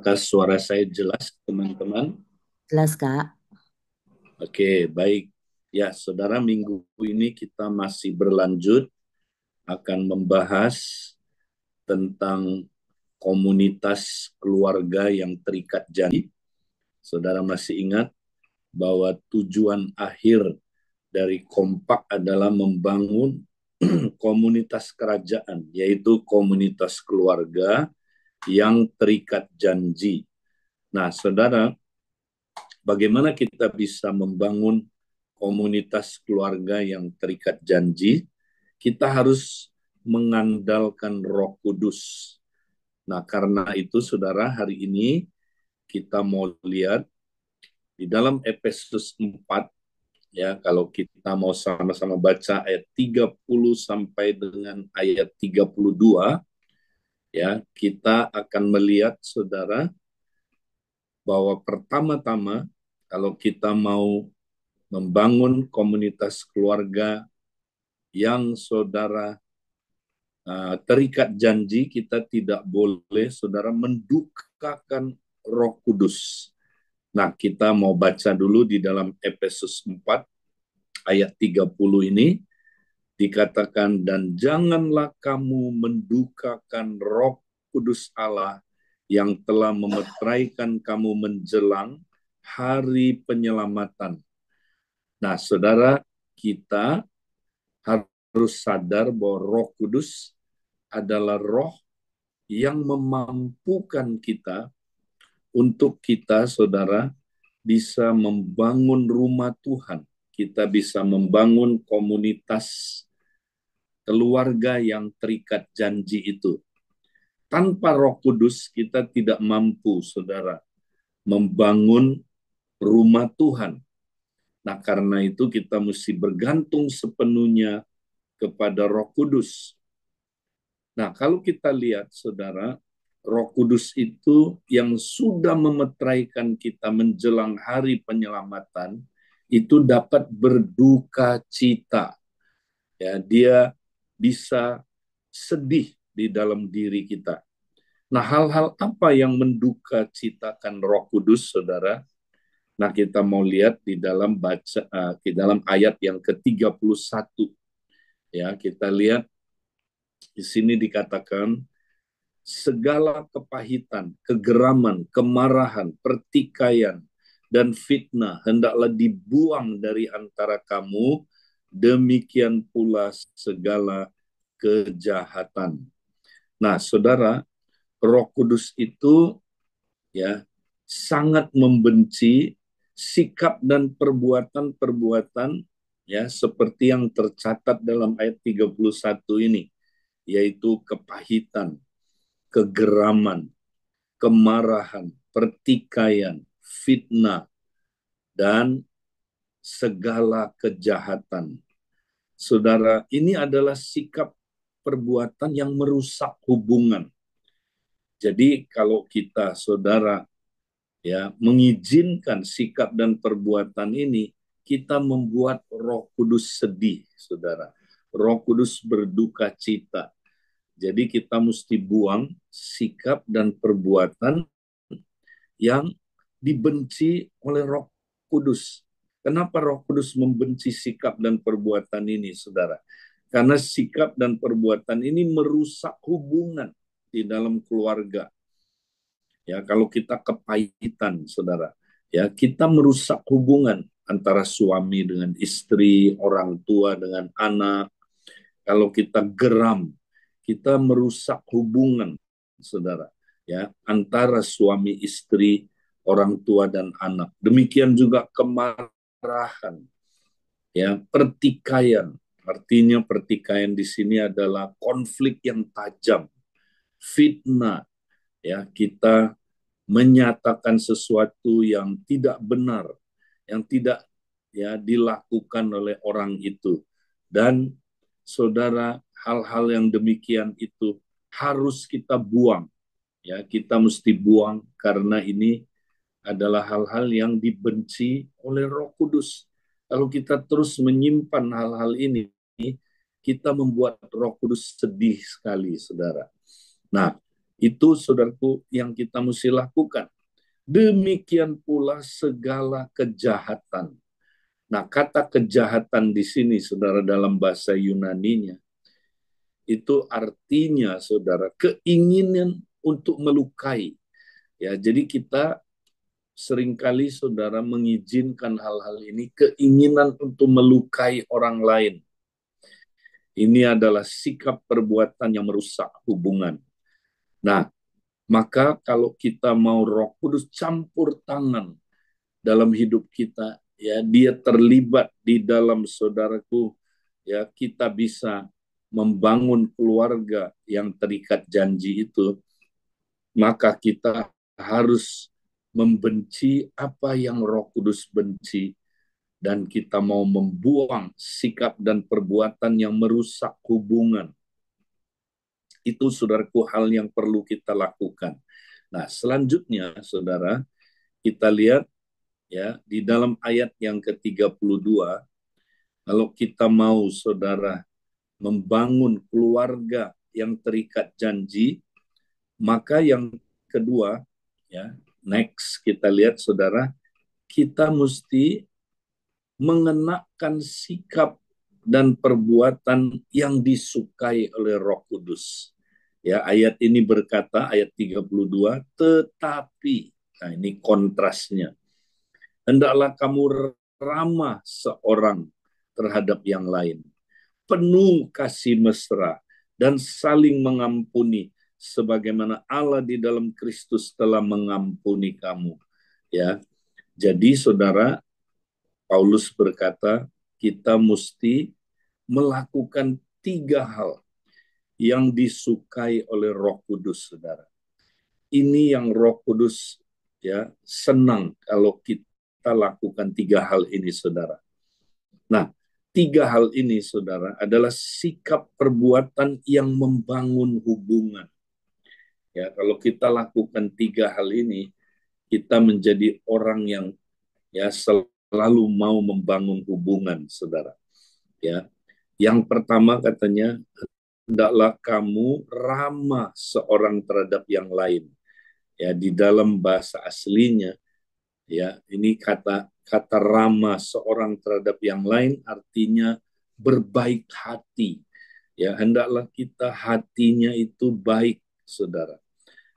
Apakah suara saya jelas, teman-teman? Jelas, Kak. Oke, baik. Ya, saudara, minggu ini kita masih berlanjut akan membahas tentang komunitas keluarga yang terikat janji. Saudara masih ingat bahwa tujuan akhir dari Kompak adalah membangun komunitas kerajaan, yaitu komunitas keluarga yang terikat janji. Nah, saudara, bagaimana kita bisa membangun komunitas keluarga yang terikat janji? Kita harus mengandalkan Roh Kudus. Nah, karena itu saudara, hari ini kita mau lihat di dalam Efesus 4, ya, kalau kita mau sama-sama baca ayat 30 sampai dengan ayat 32, ya, kita akan melihat saudara bahwa pertama-tama kalau kita mau membangun komunitas keluarga yang saudara terikat janji, kita tidak boleh saudara mendukakan Roh Kudus. Nah, kita mau baca dulu di dalam Efesus 4 ayat 30 ini dikatakan, dan janganlah kamu mendukakan Roh Kudus Allah yang telah memeteraikan kamu menjelang hari penyelamatan. Nah, saudara, kita harus sadar bahwa Roh Kudus adalah roh yang memampukan kita untuk kita, saudara, bisa membangun rumah Tuhan. Kita bisa membangun komunitas keluarga yang terikat janji itu. Tanpa Roh Kudus, kita tidak mampu, saudara, membangun rumah Tuhan. Nah, karena itu kita mesti bergantung sepenuhnya kepada Roh Kudus. Nah, kalau kita lihat, saudara, Roh Kudus itu yang sudah memeteraikan kita menjelang hari penyelamatan, itu dapat berduka cita. Ya, dia bisa sedih di dalam diri kita. Nah, hal-hal apa yang menduka citakan Roh Kudus, saudara? Nah, kita mau lihat di dalam di dalam ayat yang ke-31. Ya, kita lihat di sini dikatakan, segala kepahitan, kegeraman, kemarahan, pertikaian, dan fitnah hendaklah dibuang dari antara kamu, demikian pula segala kejahatan. Nah, saudara, Roh Kudus itu ya sangat membenci sikap dan perbuatan-perbuatan ya seperti yang tercatat dalam ayat 31 ini, yaitu kepahitan, kegeraman, kemarahan, pertikaian, fitnah, dan segala kejahatan. Saudara, ini adalah sikap perbuatan yang merusak hubungan. Jadi kalau kita, saudara, ya mengizinkan sikap dan perbuatan ini, kita membuat Roh Kudus sedih, saudara. Roh Kudus berduka cita. Jadi kita mesti buang sikap dan perbuatan yang dibenci oleh Roh Kudus. Kenapa Roh Kudus membenci sikap dan perbuatan ini, saudara? Karena sikap dan perbuatan ini merusak hubungan di dalam keluarga. Ya, kalau kita kepahitan, saudara, ya kita merusak hubungan antara suami dengan istri, orang tua dengan anak. Kalau kita geram, kita merusak hubungan, saudara, ya antara suami istri, orang tua dan anak. Demikian juga kemarahan, ya pertikaian. Artinya pertikaian di sini adalah konflik yang tajam, fitnah, ya kita menyatakan sesuatu yang tidak benar, yang tidak ya dilakukan oleh orang itu. Dan saudara, hal-hal yang demikian itu harus kita buang. Ya, kita mesti buang karena ini adalah hal-hal yang dibenci oleh Roh Kudus. Kalau kita terus menyimpan hal-hal ini, kita membuat Roh Kudus sedih sekali, saudara. Nah, Itu saudaraku yang kita mesti lakukan. Demikian pula segala kejahatan. Nah, kata kejahatan di sini, saudara, dalam bahasa Yunaninya, itu artinya, saudara, keinginan untuk melukai. Ya, jadi kita seringkali, saudara, mengizinkan hal-hal ini, keinginan untuk melukai orang lain. Ini adalah sikap perbuatan yang merusak hubungan. Nah, maka kalau kita mau Roh Kudus campur tangan dalam hidup kita, ya, dia terlibat di dalam, saudaraku, ya, kita bisa membangun keluarga yang terikat janji itu, maka kita harus membenci apa yang Roh Kudus benci, dan kita mau membuang sikap dan perbuatan yang merusak hubungan. Itu, saudaraku, hal yang perlu kita lakukan. Nah, selanjutnya, saudara, kita lihat, ya, di dalam ayat yang ke-32, kalau kita mau, saudara, membangun keluarga yang terikat janji, maka yang kedua, ya, next kita lihat, saudara, kita mesti mengenakan sikap dan perbuatan yang disukai oleh Roh Kudus. Ya, ayat ini berkata, ayat 32, tetapi, nah ini kontrasnya, hendaklah kamu ramah seorang terhadap yang lain, penuh kasih mesra, dan saling mengampuni, sebagaimana Allah di dalam Kristus telah mengampuni kamu. Ya, jadi saudara, Paulus berkata, kita mesti melakukan 3 hal yang disukai oleh Roh Kudus, saudara. Ini yang Roh Kudus, ya, senang kalau kita lakukan 3 hal ini, saudara. Nah, 3 hal ini, saudara, adalah sikap perbuatan yang membangun hubungan. Ya, kalau kita lakukan 3 hal ini, kita menjadi orang yang, ya, selalu mau membangun hubungan, saudara. Ya, yang pertama katanya, hendaklah kamu ramah seorang terhadap yang lain. Ya, di dalam bahasa aslinya, ya, ini kata ramah seorang terhadap yang lain artinya berbaik hati. Ya, hendaklah kita hatinya itu baik, saudara.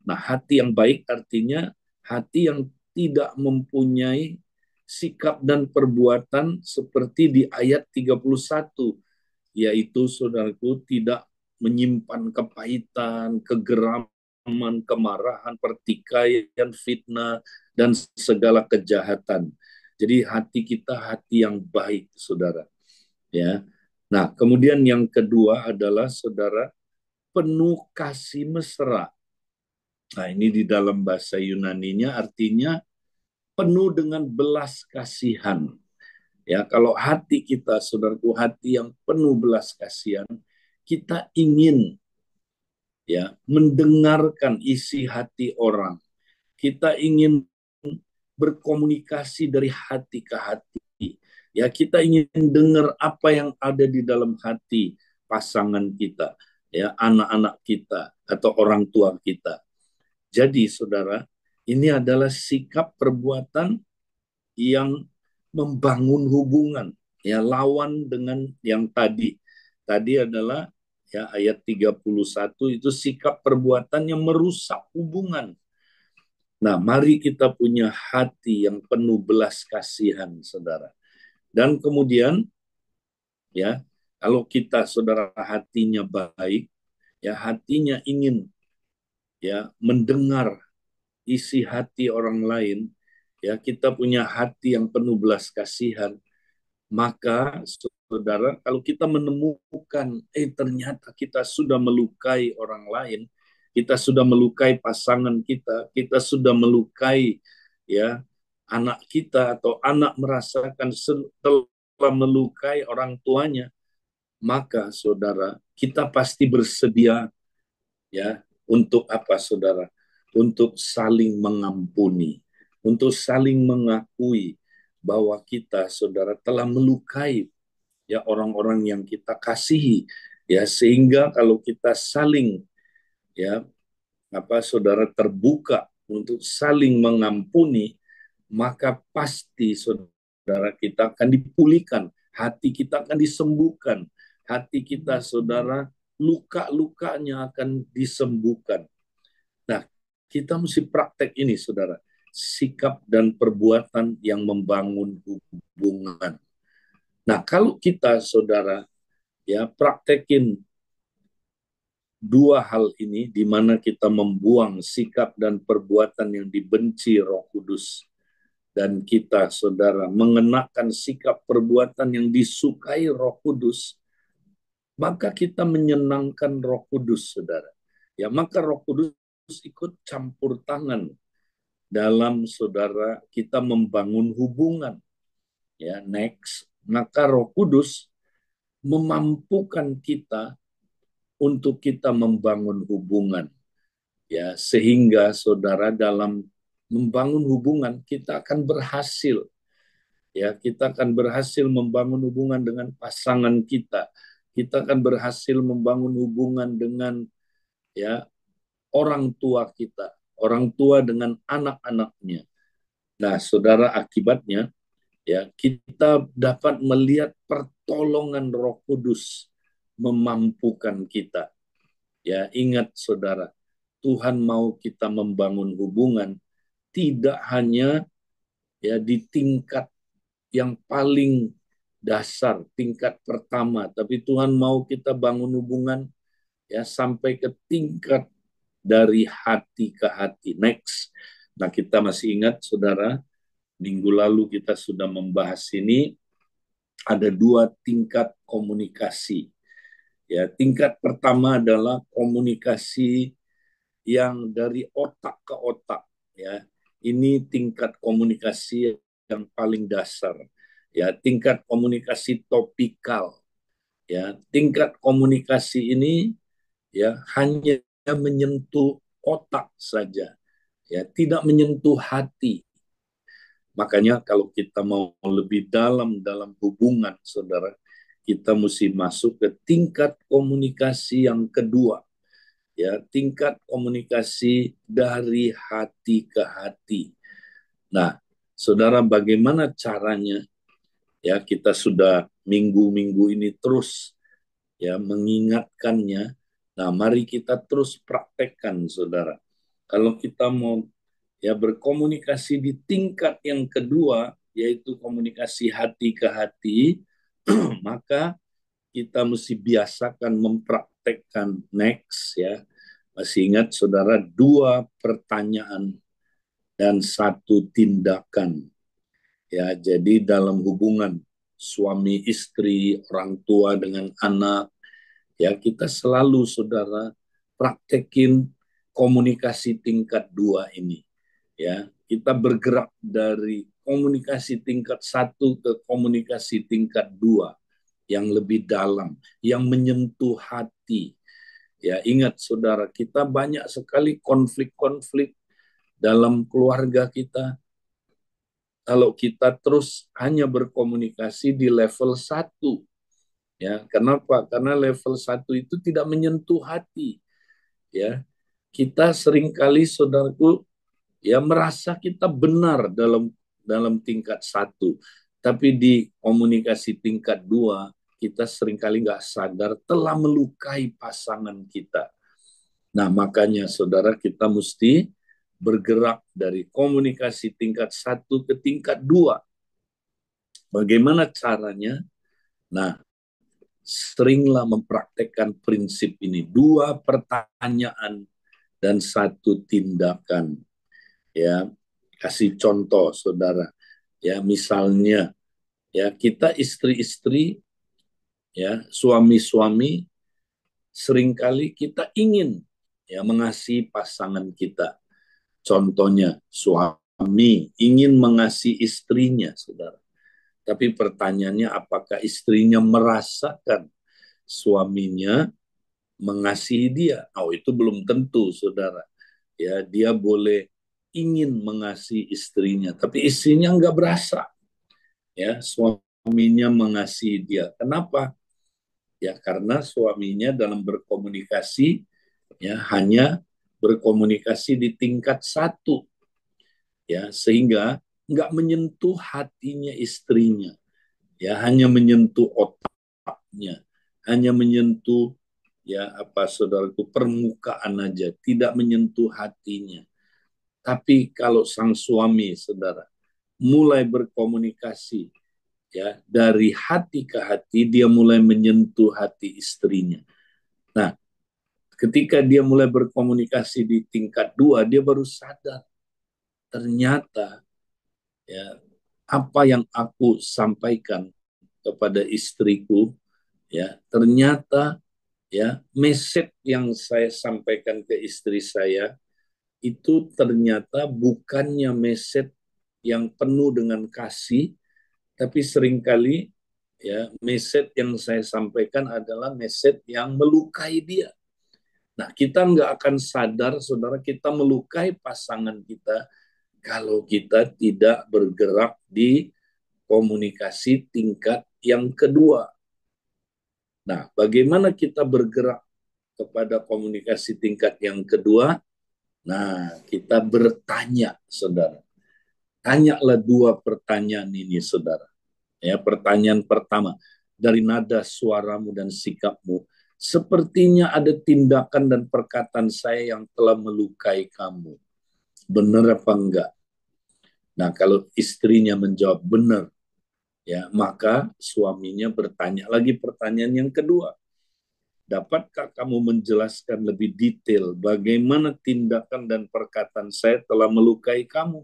Nah, hati yang baik artinya hati yang tidak mempunyai sikap dan perbuatan seperti di ayat 31, yaitu, saudaraku, tidak menyimpan kepahitan, kegeraman, kemarahan, pertikaian, fitnah, dan segala kejahatan. Jadi hati kita hati yang baik, saudara. Ya. Nah, kemudian yang kedua adalah, saudara, penuh kasih mesra. Nah, ini di dalam bahasa Yunaninya artinya penuh dengan belas kasihan. Ya, kalau hati kita, saudaraku, hati yang penuh belas kasihan, kita ingin, ya, mendengarkan isi hati orang. Kita ingin berkomunikasi dari hati ke hati. Ya, kita ingin dengar apa yang ada di dalam hati pasangan kita, ya, anak-anak kita atau orang tua kita. Jadi, saudara, ini adalah sikap perbuatan yang membangun hubungan, ya, lawan dengan yang tadi. Tadi adalah, ya, ayat 31 itu sikap perbuatan yang merusak hubungan. Nah, mari kita punya hati yang penuh belas kasihan, saudara. Dan kemudian, ya, kalau kita, saudara, hatinya baik, ya, hatinya ingin, ya, mendengar isi hati orang lain, ya, kita punya hati yang penuh belas kasihan, maka, saudara, kalau kita menemukan, ternyata kita sudah melukai orang lain, kita sudah melukai pasangan kita sudah melukai, ya, anak kita, atau anak merasakan telah melukai orang tuanya, maka, saudara, kita pasti bersedia, ya, untuk apa, saudara? Untuk saling mengampuni, untuk saling mengakui bahwa kita, saudara, telah melukai, ya, orang-orang yang kita kasihi, ya, sehingga kalau kita saling, ya, saudara terbuka untuk saling mengampuni, maka pasti saudara kita akan dipulihkan, hati kita akan disembuhkan, hati kita saudara luka-lukanya akan disembuhkan. Nah, kita mesti praktek ini saudara, sikap dan perbuatan yang membangun hubungan. Nah, kalau kita saudara praktekin dua hal ini, di mana kita membuang sikap dan perbuatan yang dibenci Roh Kudus, dan kita, saudara, mengenakan sikap perbuatan yang disukai Roh Kudus, maka kita menyenangkan Roh Kudus, saudara. Ya, maka Roh Kudus ikut campur tangan dalam saudara kita membangun hubungan. Ya, next, maka Roh Kudus memampukan kita untuk kita membangun hubungan, ya, sehingga saudara dalam membangun hubungan kita akan berhasil, ya, kita akan berhasil membangun hubungan dengan pasangan kita akan berhasil membangun hubungan dengan orang tua kita, orang tua dengan anak-anaknya. Nah, saudara, akibatnya kita dapat melihat pertolongan Roh Kudus memampukan kita. Ya, ingat saudara, Tuhan mau kita membangun hubungan tidak hanya di tingkat yang paling dasar, tingkat pertama, tapi Tuhan mau kita bangun hubungan sampai ke tingkat dari hati ke hati. Next. Nah, kita masih ingat saudara, minggu lalu kita sudah membahas ini, ada dua tingkat komunikasi. Ya, tingkat pertama adalah komunikasi yang dari otak ke otak. Ya, ini tingkat komunikasi yang paling dasar. Ya, tingkat komunikasi topikal. Ya, tingkat komunikasi ini hanya menyentuh otak saja. Ya, tidak menyentuh hati. Makanya kalau kita mau lebih dalam hubungan, saudara, kita mesti masuk ke tingkat komunikasi yang kedua. Ya, tingkat komunikasi dari hati ke hati. Nah, saudara, bagaimana caranya? Ya, kita sudah minggu-minggu ini terus mengingatkannya. Nah, mari kita terus praktekkan, saudara. Kalau kita mau berkomunikasi di tingkat yang kedua, yaitu komunikasi hati ke hati, maka kita mesti biasakan mempraktekkan next, ya. Masih ingat saudara, 2 pertanyaan dan 1 tindakan. Ya, jadi dalam hubungan suami istri, orang tua dengan anak, ya, kita selalu saudara praktekin komunikasi tingkat 2 ini. Ya, kita bergerak dari komunikasi tingkat 1 ke komunikasi tingkat 2 yang lebih dalam, yang menyentuh hati. Ya, ingat saudara, kita banyak sekali konflik-konflik dalam keluarga kita. Kalau kita terus hanya berkomunikasi di level 1, ya, kenapa? Karena level 1 itu tidak menyentuh hati. Ya, kita seringkali saudaraku merasa kita benar dalam tingkat 1, tapi di komunikasi tingkat 2 kita seringkali nggak sadar telah melukai pasangan kita. Nah, makanya saudara, kita mesti bergerak dari komunikasi tingkat 1 ke tingkat 2. Bagaimana caranya? Nah, seringlah mempraktekkan prinsip ini, 2 pertanyaan dan 1 tindakan. Ya, kasih contoh saudara, ya, misalnya kita istri-istri, suami-suami, seringkali kita ingin mengasihi pasangan kita. Contohnya, suami ingin mengasihi istrinya, saudara, tapi pertanyaannya, apakah istrinya merasakan suaminya mengasihi dia? Oh, itu belum tentu, saudara. Ya, dia boleh ingin mengasihi istrinya, tapi istrinya nggak berasa suaminya mengasihi dia. Kenapa? Ya, karena suaminya dalam berkomunikasi hanya berkomunikasi di tingkat satu, ya, sehingga nggak menyentuh hatinya istrinya, ya, hanya menyentuh otaknya, hanya menyentuh, ya, apa saudaraku, permukaan aja, tidak menyentuh hatinya. Tapi kalau sang suami, saudara, mulai berkomunikasi, ya, dari hati ke hati, dia mulai menyentuh hati istrinya. Nah, ketika dia mulai berkomunikasi di tingkat dua, dia baru sadar ternyata, ya, apa yang aku sampaikan kepada istriku, ya, ternyata, ya, message yang saya sampaikan ke istri saya itu ternyata bukannya message yang penuh dengan kasih, tapi seringkali, ya, message yang saya sampaikan adalah message yang melukai dia. Nah, kita nggak akan sadar, saudara, kita melukai pasangan kita kalau kita tidak bergerak di komunikasi tingkat yang kedua. Nah, bagaimana kita bergerak kepada komunikasi tingkat yang kedua? Nah, kita bertanya, saudara. Tanyalah dua pertanyaan ini, saudara. Ya, pertanyaan pertama, dari nada suaramu dan sikapmu, sepertinya ada tindakan dan perkataan saya yang telah melukai kamu. Benar apa enggak? Nah, kalau istrinya menjawab benar, ya, maka suaminya bertanya lagi pertanyaan yang kedua. Dapatkah kamu menjelaskan lebih detail bagaimana tindakan dan perkataan saya telah melukai kamu?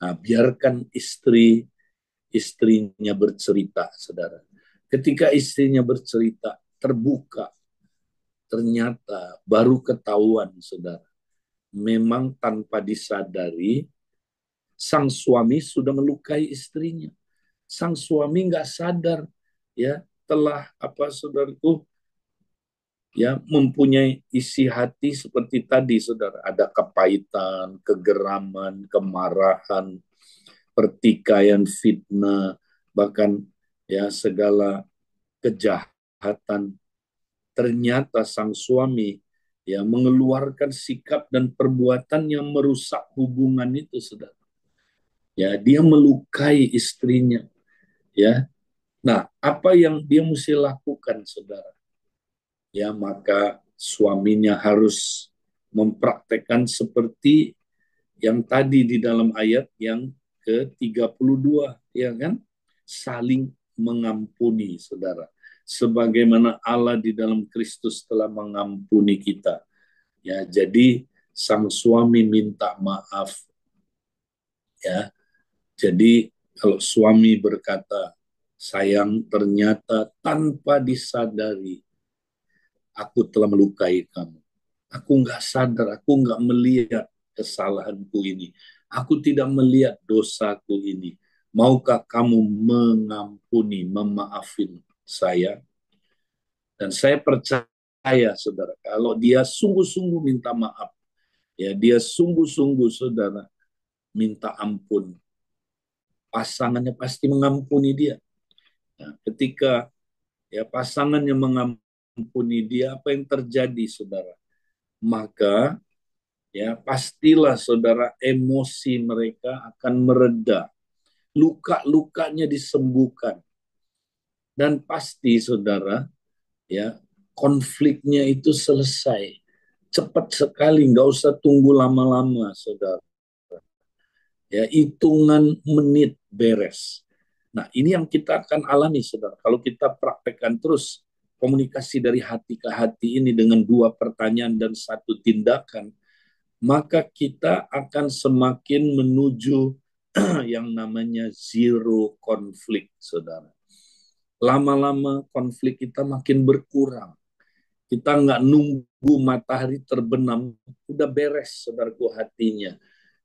Nah, biarkan istrinya bercerita, saudara. Ketika istrinya bercerita, terbuka, ternyata baru ketahuan, saudara. Memang tanpa disadari, sang suami sudah melukai istrinya. Sang suami nggak sadar, ya, telah, apa saudaraku, ya, mempunyai isi hati seperti tadi, saudara. Ada kepahitan, kegeraman, kemarahan, pertikaian, fitnah, bahkan, ya, segala kejahatan. Ternyata sang suami, ya, mengeluarkan sikap dan perbuatan yang merusak hubungan itu, saudara. Ya, dia melukai istrinya, ya. Nah, apa yang dia mesti lakukan, saudara? Ya, maka suaminya harus mempraktekkan seperti yang tadi di dalam ayat yang ke-32, ya kan? Saling mengampuni, saudara. Sebagaimana Allah di dalam Kristus telah mengampuni kita. Ya, jadi sang suami minta maaf, ya. Jadi kalau suami berkata, sayang, ternyata tanpa disadari aku telah melukai kamu. Aku nggak sadar, aku nggak melihat kesalahanku ini. Aku tidak melihat dosaku ini. Maukah kamu mengampuni, memaafin saya? Dan saya percaya, saudara, kalau dia sungguh-sungguh minta maaf, ya, dia sungguh-sungguh, saudara, minta ampun, pasangannya pasti mengampuni dia. Nah, ketika, ya, pasangannya mengampuni dia, apa yang terjadi, saudara? Maka, ya, pastilah, saudara, emosi mereka akan mereda, luka-lukanya disembuhkan, dan pasti, saudara, ya, konfliknya itu selesai cepat sekali, nggak usah tunggu lama-lama, saudara. Ya, hitungan menit beres. Nah, ini yang kita akan alami, saudara. Kalau kita praktekkan terus komunikasi dari hati ke hati ini dengan dua pertanyaan dan satu tindakan, maka kita akan semakin menuju yang namanya zero konflik, saudara. Lama-lama konflik kita makin berkurang. Kita nggak nunggu matahari terbenam, udah beres, saudaraku, hatinya.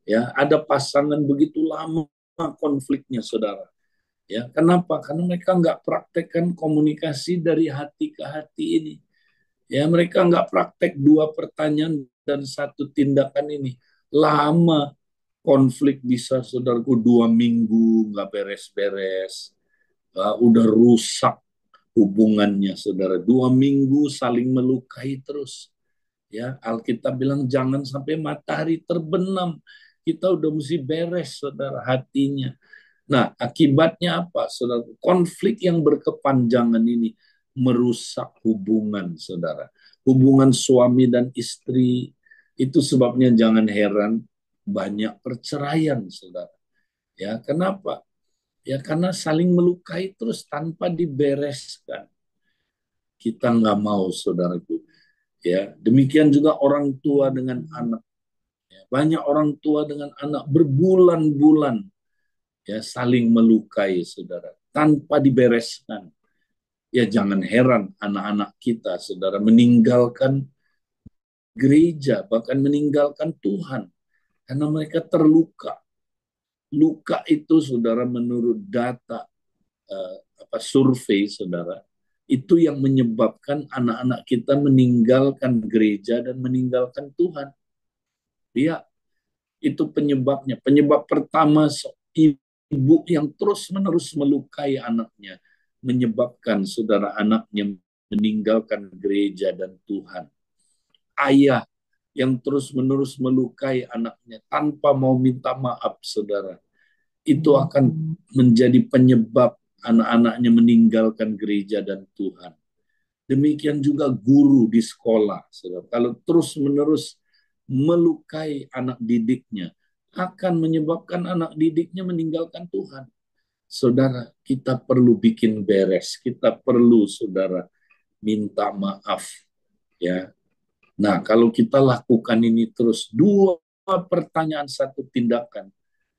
Ya, ada pasangan begitu lama konfliknya, saudara. Ya, kenapa? Karena mereka nggak praktekkan komunikasi dari hati ke hati ini. Ya, mereka nggak praktek dua pertanyaan dan satu tindakan ini. Lama konflik bisa, saudaraku, 2 minggu nggak beres-beres. Udah rusak hubungannya, saudara. 2 minggu saling melukai terus. Ya, Alkitab bilang jangan sampai matahari terbenam. Kita udah mesti beres, saudara, hatinya. Nah, akibatnya apa, saudara? Konflik yang berkepanjangan ini merusak hubungan, saudara. Hubungan suami dan istri, itu sebabnya jangan heran banyak perceraian, saudara. Ya, kenapa? Ya, karena saling melukai terus tanpa dibereskan. Kita nggak mau, saudaraku. Ya, demikian juga orang tua dengan anak. Ya, banyak orang tua dengan anak berbulan-bulan ya saling melukai, saudara, tanpa dibereskan. Ya jangan heran anak-anak kita, saudara, meninggalkan gereja, bahkan meninggalkan Tuhan karena mereka terluka. Luka itu, saudara, menurut data survei, saudara, itu yang menyebabkan anak-anak kita meninggalkan gereja dan meninggalkan Tuhan. Ya, itu penyebabnya. Penyebab pertama, ibu yang terus-menerus melukai anaknya, menyebabkan saudara anaknya meninggalkan gereja dan Tuhan. Ayah yang terus-menerus melukai anaknya tanpa mau minta maaf, saudara, itu akan menjadi penyebab anak-anaknya meninggalkan gereja dan Tuhan. Demikian juga guru di sekolah, saudara. Kalau terus-menerus melukai anak didiknya, akan menyebabkan anak didiknya meninggalkan Tuhan. Saudara, kita perlu bikin beres. Kita perlu, saudara, minta maaf. Ya. Nah, kalau kita lakukan ini terus, dua pertanyaan, satu tindakan,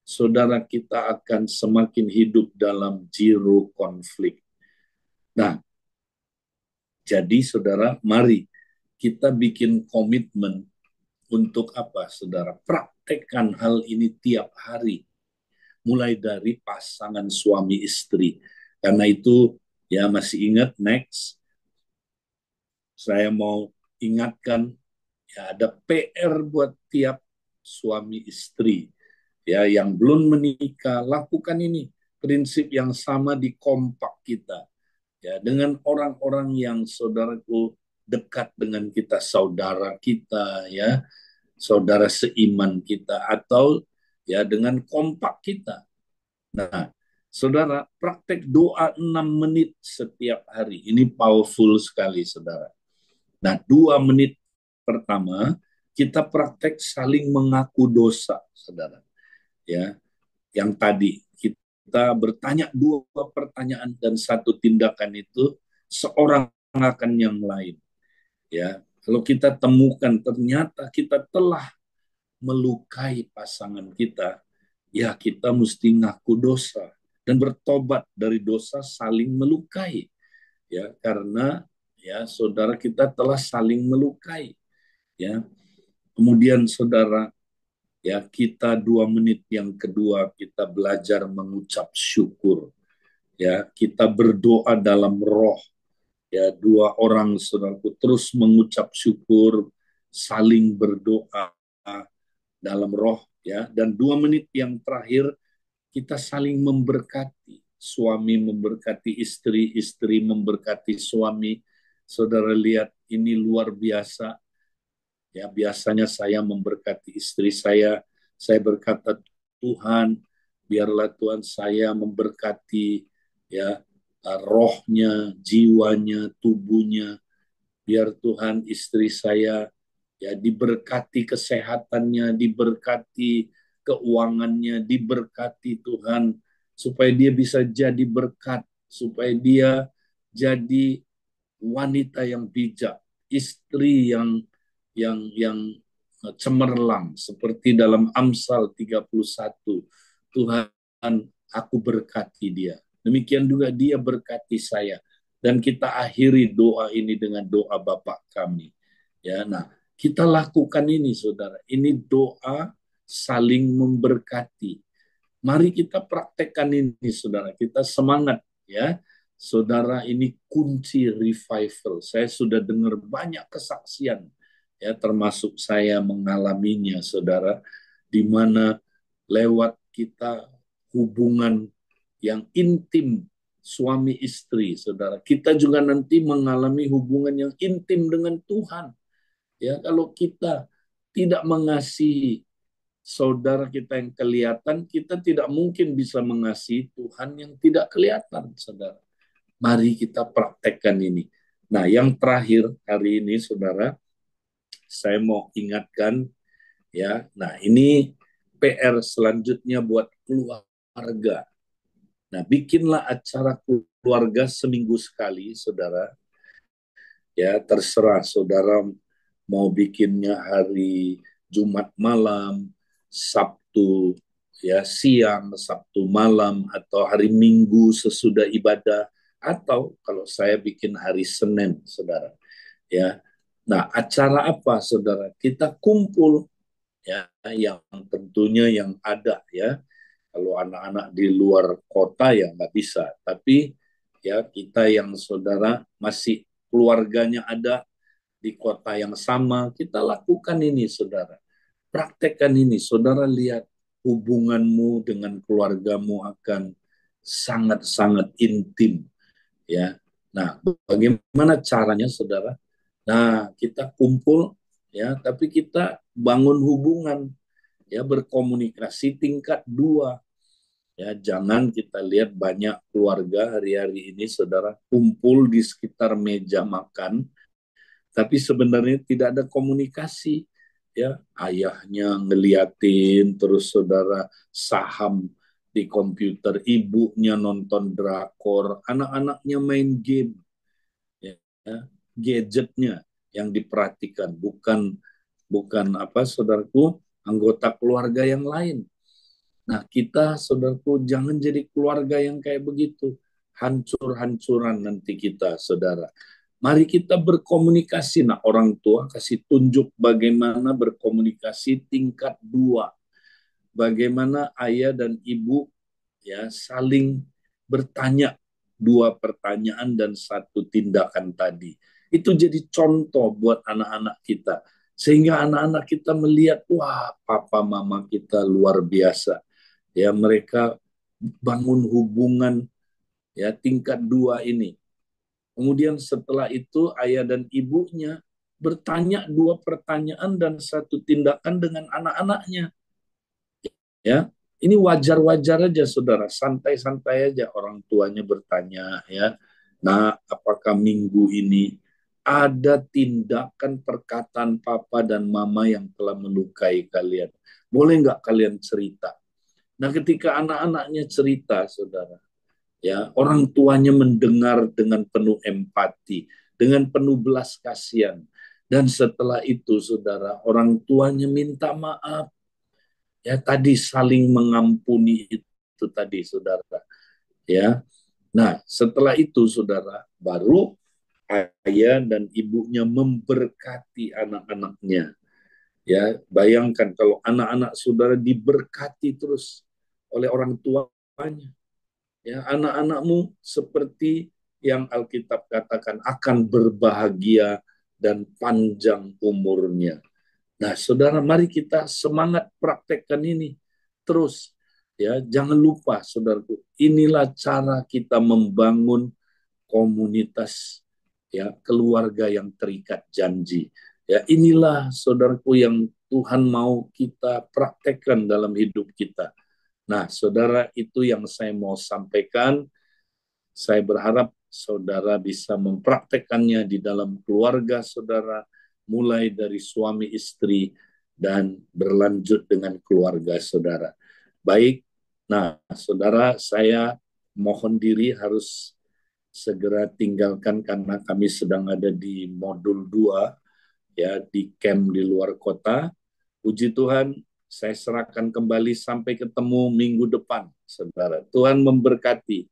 saudara, kita akan semakin hidup dalam zero konflik. Nah, jadi saudara, mari kita bikin komitmen untuk apa, saudara? Praktekkan hal ini tiap hari, mulai dari pasangan suami istri. Karena itu, ya masih ingat, next, saya mau ingatkan, ya ada PR buat tiap suami istri. Ya, yang belum menikah, lakukan ini. Prinsip yang sama di kompak kita. Ya, dengan orang-orang yang saudaraku dekat dengan kita, saudara kita, ya, saudara seiman kita, atau ya dengan kompak kita. Nah, saudara, praktek doa 6 menit setiap hari. Ini powerful sekali, saudara. Nah, 2 menit pertama, kita praktek saling mengaku dosa, saudara. Ya, yang tadi kita bertanya 2 pertanyaan dan 1 tindakan itu seorang akan yang lain. Ya, kalau kita temukan ternyata kita telah melukai pasangan kita, ya kita mesti ngaku dosa dan bertobat dari dosa saling melukai. Ya, karena ya saudara kita telah saling melukai. Ya, kemudian saudara, ya kita 2 menit yang kedua kita belajar mengucap syukur. Ya, kita berdoa dalam roh. Ya, 2 orang saudaraku terus mengucap syukur, saling berdoa dalam roh, ya. Dan 2 menit yang terakhir kita saling memberkati. Suami memberkati istri, istri memberkati suami. Saudara lihat ini luar biasa. Ya, biasanya saya memberkati istri saya berkata, Tuhan, biarlah Tuhan saya memberkati ya rohnya, jiwanya, tubuhnya. Biar Tuhan istri saya ya diberkati kesehatannya, diberkati keuangannya, diberkati Tuhan supaya dia bisa jadi berkat, supaya dia jadi wanita yang bijak, istri yang cemerlang seperti dalam Amsal 31. Tuhan, aku berkati dia. Demikian juga dia berkati saya. Dan kita akhiri doa ini dengan doa Bapa kami. Ya, nah, kita lakukan ini, saudara. Ini doa saling memberkati. Mari kita praktekkan ini, saudara. Kita semangat, ya. Saudara, ini kunci revival. Saya sudah dengar banyak kesaksian, ya, termasuk saya mengalaminya, saudara, di mana lewat kita hubungan yang intim suami istri, saudara. Kita juga nanti mengalami hubungan yang intim dengan Tuhan. Ya, kalau kita tidak mengasihi saudara kita yang kelihatan, kita tidak mungkin bisa mengasihi Tuhan yang tidak kelihatan, saudara. Mari kita praktekkan ini. Nah, yang terakhir hari ini, saudara, saya mau ingatkan, ya. Nah, ini PR selanjutnya buat keluarga. Nah, bikinlah acara keluarga seminggu sekali, saudara. Ya, terserah saudara mau bikinnya hari Jumat malam, Sabtu ya siang, Sabtu malam, atau hari Minggu sesudah ibadah, atau kalau saya bikin hari Senin, saudara. Ya, nah acara apa, saudara? Kita kumpul ya, yang tentunya yang ada ya. Kalau anak-anak di luar kota ya nggak bisa, tapi ya kita yang saudara masih keluarganya ada di kota yang sama, kita lakukan ini, saudara. Praktekkan ini, saudara, lihat hubunganmu dengan keluargamu akan sangat-sangat intim, ya. Nah, bagaimana caranya, saudara? Nah, kita kumpul, ya, tapi kita bangun hubungan, ya, berkomunikasi tingkat dua. Ya, jangan kita lihat banyak keluarga hari-hari ini, saudara, kumpul di sekitar meja makan, tapi sebenarnya tidak ada komunikasi. Ya, ayahnya ngeliatin terus, saudara, saham di komputer, ibunya nonton drakor, anak-anaknya main game, ya, gadgetnya yang diperhatikan, bukan bukan apa, saudaraku, anggota keluarga yang lain. Nah, kita, saudaraku, jangan jadi keluarga yang kayak begitu, hancur-hancuran nanti kita, saudara. Mari kita berkomunikasi. Nah, orang tua kasih tunjuk bagaimana berkomunikasi tingkat dua. Bagaimana ayah dan ibu ya saling bertanya, dua pertanyaan dan satu tindakan tadi. Itu jadi contoh buat anak-anak kita. Sehingga anak-anak kita melihat, wah, papa mama kita luar biasa. Ya, mereka bangun hubungan ya tingkat dua ini. Kemudian setelah itu ayah dan ibunya bertanya dua pertanyaan dan satu tindakan dengan anak-anaknya. Ya, ini wajar-wajar aja, saudara, santai-santai aja orang tuanya bertanya, ya. Nah, apakah minggu ini ada tindakan perkataan papa dan mama yang telah melukai kalian? Boleh nggak kalian cerita? Nah, ketika anak-anaknya cerita, saudara, ya, orang tuanya mendengar dengan penuh empati, dengan penuh belas kasihan, dan setelah itu, saudara, orang tuanya minta maaf, ya, tadi saling mengampuni itu tadi, saudara, ya. Nah, setelah itu, saudara, baru ayah dan ibunya memberkati anak-anaknya. Ya, bayangkan kalau anak-anak saudara diberkati terus oleh orang tuanya. Ya, anak-anakmu seperti yang Alkitab katakan akan berbahagia dan panjang umurnya. Nah, saudara, mari kita semangat praktekkan ini terus. Ya, jangan lupa, saudaraku, inilah cara kita membangun komunitas ya keluarga yang terikat janji. Ya, inilah, saudaraku, yang Tuhan mau kita praktekkan dalam hidup kita. Nah, saudara, itu yang saya mau sampaikan. Saya berharap saudara bisa mempraktekannya di dalam keluarga saudara, mulai dari suami istri dan berlanjut dengan keluarga saudara. Baik, nah saudara, saya mohon diri harus segera tinggalkan karena kami sedang ada di modul 2 ya, di camp di luar kota. Puji Tuhan, saya serahkan kembali, sampai ketemu minggu depan, saudara. Tuhan memberkati.